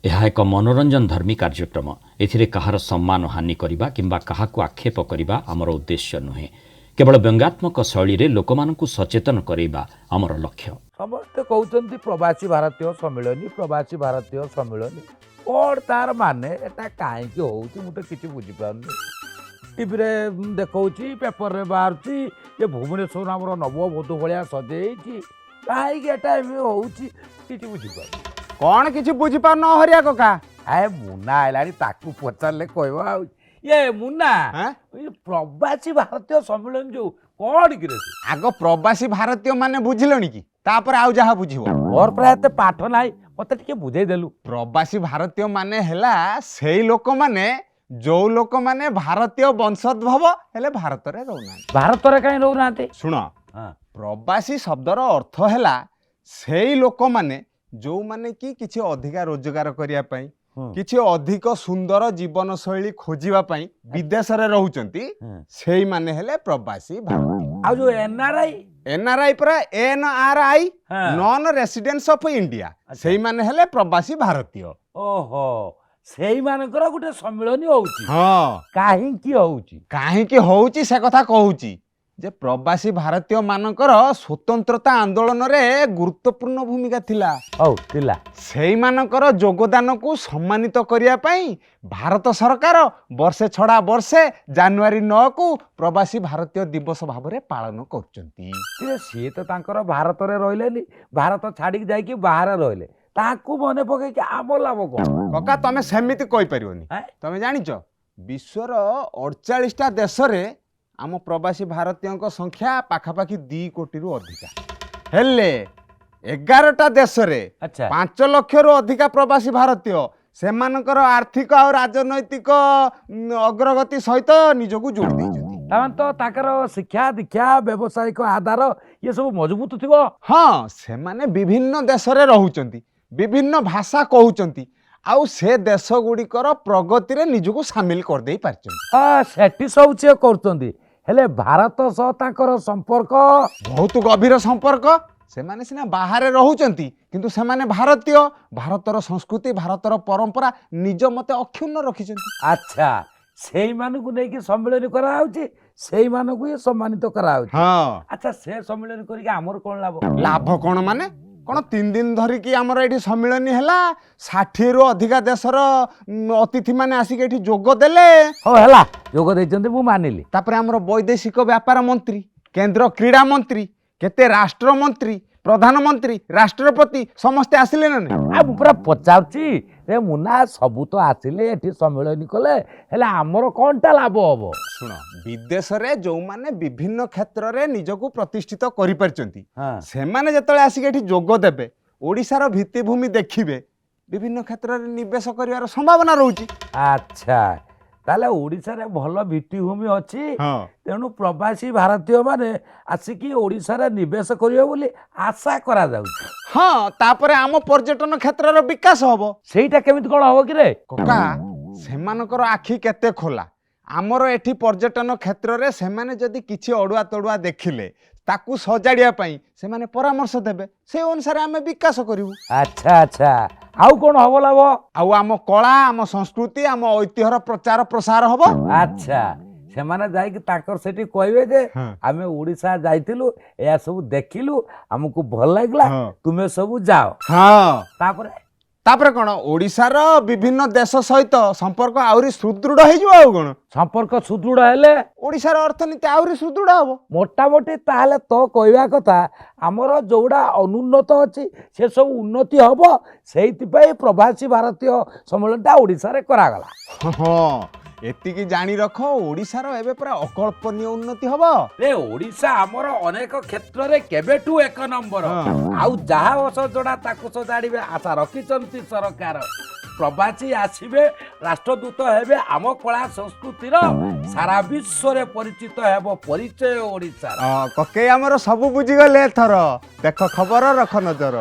यह एक मनोरंजन धर्मी कार्यक्रम एथिरे कहार सम्मान हानि करबा किंबा काहाकु आक्षेप करबा आमर उद्देश्य नुहे केवल व्यंगात्मक शैली रे लोकमानकु सचेतन करबा आमर लक्ष्य। समस्ते कहते प्रवासी भारतीय सम्मिलनी प्रवासी भारतीय सम्मिलनी कौन तार माने एटा कहीं मुझे किसी बुझीपारे टीवी देखा पेपर रे बाहर ये भुवनेश्वर आम नवबधू भाया सजे कहीं किसी बुझीपार कौन किसी बुझीपार न हरिया कका आए मुना आइलानी ताकू पचारे कहवा ये मुना ये प्रवासी भारतीय सम्मिलन जो कौन कि आग प्रवासी भारतीय माने बुझिलनी कि तापर आउ जहा बुझिबो और प्राय एते पाठ नाही मते टिके बुझाई देलु। प्रवासी भारतीय माने हेला सेई लोक माने जो लोक माने भारतीय वंशोद्भव हेले भारत रे रहउना भारत रे काई रहउनाते सुनो प्रवासी शब्दर अर्थ हेला सेई लोक माने जो माने कि किछि अधिका रोजगार करिया पई किछि अधिक सुंदर जीवन शैली खोजिबा पई विदेश रे रहउचंती सेई माने हेले प्रवासी भारतीय। आ जो एनआरआई पर NRI non residence of India सेई माने हेले प्रवासी भारतीय। ओहो सेई मानकर गुटे सम्मिलन होउची हां काहे की होउची से कथा कहूची जे प्रवासी भारतीय मानकर स्वतंत्रता आंदोलन रे गुरुत्वपूर्ण भूमिका थिला सेई मानकर योगदान को सम्मानित करिया पई भारत सरकार वर्षे छड़ा वर्षे जनवरी 9 को प्रवासी भारतीय दिवस भाव रे पालन करचंती। सी तो तांकर भारत रे रहलेनी भारत छाड़ी जाई कि बाहर रहले ताकू मने पके कि आम लाभ कोन कका तमे सेमिति कहि परियोनी तमे जानिचो विश्वर 48 टा देश रे आम प्रवासी भारतीय संख्या पाखापाखि 2 कोटी रु अधिका हेले 11टा देश रे 5 लाख रु अधिका प्रवासी भारतीय सेमानकर आर्थिक और राजनैतिक अग्रगति सहित निजको जोड़ी देइछथि तो ताकर शिक्षा दीक्षा व्यवसायिक आधार ये सब मजबूत थिबो। हाँ सेमाने विभिन्न देश रे रहउचंती विभिन्न भाषा कहउचंती आउ से देश गुड़िकर प्रगति रे निजको शामिल कर देई पारचंती। हां सेठी सब चे करचंती हेले भारत सह ताकर संपर्क बहुत गभीर संपर्क सेमाने सिना बाहर रहउचंती किंतु सेमाने भारतीय भारतर संस्कृति भारतर परंपरा निज मते अक्षुण्ण रखिचंती। अच्छा सेई मानकु नै कि सम्मेलन करा होची सेई मानकु ये सम्मानित करा होची। हां अच्छा से सम्मेलन करी के हमर कोन लाभ कोन माने कोन 3 दिन धरी कि हमर एठी सम्मेलन हैला 60 रु अधिका देशर अतिथि माने आसी के एठी जोग देले हो हैला जोग दैचंती मु मानिली तापर हमर वैदेशिक व्यापार मंत्री केंद्र क्रीड़ा मंत्री केते राष्ट्र मंत्री प्रधानमंत्री राष्ट्रपति समस्ते आसिले ना आ पूरा पचाउची रे मुना सबु तो आसिले एठी सम्मेलन कले हैला हमर कोनटा लाभ हबो। सुन विदेश रे जो माने विभिन्न क्षेत्र रे निजको प्रतिष्ठित करि परचंती से माने जतले आसी के एठी जोग देबे ओडिसा रो भित्तिभूमि देखिबे विभिन्न क्षेत्र रे निवेश करिवार संभावना रहउची। अच्छा ताले ओडिसा रे भल भित्तिभूमि अछि तेणु प्रवासी भारतीय माने आसिकी ओडिसा रे निवेश करियो बोली आशा करा जाउची। हाँ तापरे आम पर्यटन क्षेत्र रो विकास हबो सेईटा केमित कोन हबो कि रे कका सेमानकर आखि केते खोला आमर एठी पर्यटन क्षेत्र रे सेमाने जदि किछि अडुआ तडुआ देखिले ताकू सजाड़िया पई सेमाने परामर्श देबे से अनुसार आमे विकास करिवु। अच्छा अच्छा आउ कोन हबो लाभ आउ आम कला आम संस्कृति आम ऐतिह्यर प्रचार प्रसार हबो। अच्छा से माने जाई कि ताकर सेठी कहबे जे आमे ओडिसा जाइतिलु या सब देखिलु हमकु भल लागला तुमे सब जाओ। हां तापरे कोन ओडिसा रो विभिन्न देश सहित संपर्क आउरी सुदृढ़ हे जो आउ कोन संपर्क सुदृढ़ हेले ओडिसा रो अर्थनीति आउरी सुदृढ़ हबो मोटा मोटी ताले तो कहवा कथा हमर जोड़ा अनुन्नत अछि से सब उन्नति हबो सेहिति पई प्रवासी भारतीय सम्मेलनटा ओडिसा रे करा गला। हां एतिकी जानी रखो ओडिसा रो एबे पूरा अकल्पनीय उन्नति हबो रे ओडिसा हमर अनेक क्षेत्र रे केबेटू एक नंबर आउ जहा वस जोड़ा ताकू सजाड़िबे आशा रखिचंती सरकार प्रवासी आसीबे राष्ट्रदूत हेबे आम कला संस्कृतिर सारा विश्व रे परिचित हेबो परिचय ओडिसा कके हमर सब बुझी गले थर देख खबर रख नजर।